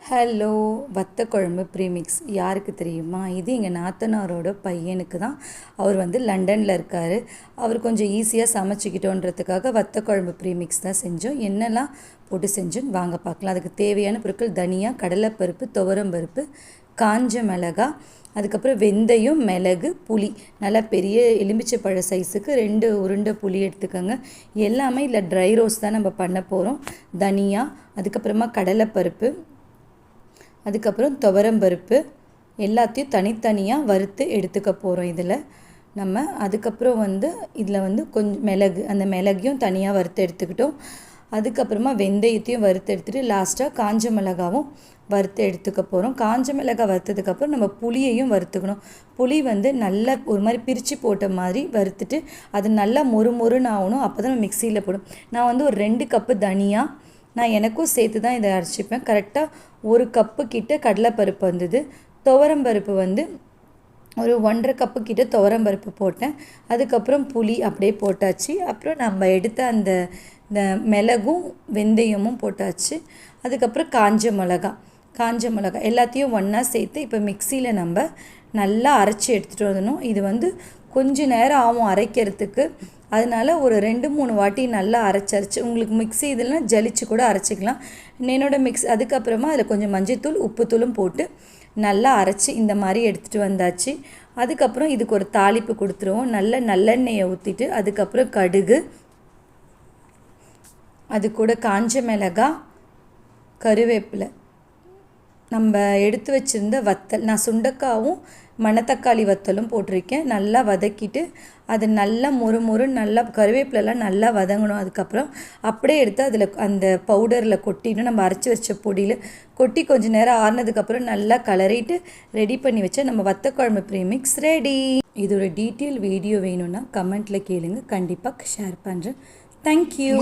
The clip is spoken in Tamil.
ஹலோ வத்த குழம்பு ப்ரீமிக்ஸ் யாருக்கு தெரியுமா? இது எங்கள் நாத்தனாரோட பையனுக்கு தான். அவர் வந்து லண்டனில் இருக்கார். அவர் கொஞ்சம் ஈஸியாக சமைச்சிக்கிட்டோன்றதுக்காக வத்த குழம்பு ப்ரீமிக்ஸ் தான் செஞ்சோம். என்னெல்லாம் போட்டு செஞ்சோன்னு வாங்க பார்க்கலாம். அதுக்கு தேவையான பொருட்கள் தனியா, கடலைப்பருப்பு, துவரம்பருப்பு, காஞ்ச மிளகா, அதுக்கப்புறம் வெந்தயம், மிளகு, புளி. நல்லா பெரிய எலுமிச்சை சைஸுக்கு 2 உருண்டை புளி எடுத்துக்கோங்க. எல்லாமே இல்லை ட்ரை ரோஸ்ட் தான் நம்ம பண்ண போகிறோம். தனியா, அதுக்கப்புறமா கடலைப்பருப்பு, அதுக்கப்புறம் துவரம்பருப்பு எல்லாத்தையும் தனித்தனியாக வறுத்து எடுத்துக்க போகிறோம். இதில் நம்ம அதுக்கப்புறம் இதில் கொஞ்சம் மிளகு, அந்த மிளகையும் தனியாக வறுத்து எடுத்துக்கிட்டோம். அதுக்கப்புறமா வெந்தயத்தையும் வறுத்து எடுத்துகிட்டு லாஸ்ட்டாக காஞ்ச மிளகாவும் வறுத்து எடுத்துக்க போகிறோம். காஞ்ச மிளகாய் வறுத்ததுக்கப்புறம் நம்ம புளியையும் வறுத்துக்கணும். புளி நல்லா ஒரு மாதிரி பிரித்து போட்ட மாதிரி வறுத்துட்டு அது நல்லா மொறுன்னு ஆகணும். அப்போ தான் நம்ம மிக்சியில் போடும். நான் ஒரு 2 கப்பு தனியாக நான் எனக்கும் சேர்த்து தான் இதை அரைச்சிப்பேன். கரெக்டாக 1 கப்பு கிட்ட கடலைப்பருப்பு வந்தது. துவரம்பருப்பு ஒரு 1.5 கப்பு கிட்ட துவரம்பருப்பு போட்டேன். அதுக்கப்புறம் புளி அப்படியே போட்டாச்சு. அப்புறம் நம்ம எடுத்த அந்த மிளகும் வெந்தயமும் போட்டாச்சு. அதுக்கப்புறம் காஞ்ச மிளகா எல்லாத்தையும் ஒன்றா சேர்த்து இப்போ மிக்சியில் நம்ம நல்லா அரைச்சி எடுத்துகிட்டு வரணும். இது கொஞ்சம் நேரம் ஆகும் அரைக்கிறதுக்கு. அதனால் ஒரு 2-3 வாட்டி நல்லா அரைச்சி உங்களுக்கு மிக்ஸி இதெல்லாம் ஜலிச்சு கூட அரைச்சிக்கலாம். அதுக்கப்புறமா அதில் கொஞ்சம் மஞ்சள்தூள், உப்புத்தூளும் போட்டு நல்லா அரைச்சி இந்த மாதிரி எடுத்துகிட்டு வந்தாச்சு. அதுக்கப்புறம் இதுக்கு ஒரு தாளிப்பு கொடுத்துருவோம். நல்லெண்ணெயை ஊற்றிட்டு அதுக்கப்புறம் கடுகு, அது கூட காஞ்ச மிளகாய், கருவேப்பிலை, நம்ம எடுத்து வச்சுருந்த வத்தல், நான் சுண்டக்காவும் மணத்தக்காளி வத்தலும் போட்டிருக்கேன். நல்லா வதக்கிட்டு அது நல்லா நல்லா கருவேப்பிலெல்லாம் நல்லா வதங்கணும். அதுக்கப்புறம் அப்படியே எடுத்து அதில் அந்த பவுடரில் கொட்டிடணும். நம்ம அரைச்சி வச்ச பொடியில் கொட்டி கொஞ்சம் நேரம் ஆறுனதுக்கப்புறம் நல்லா கலரிட்டு ரெடி பண்ணி வச்சா நம்ம வத்த குழம்பு ப்ரீமிக்ஸ் ரெடி. இதோட டீட்டெயில் வீடியோ வேணும்னா கமெண்ட்டில் கேளுங்க, கண்டிப்பாக ஷேர் பண்ணுறேன். தேங்க்யூ.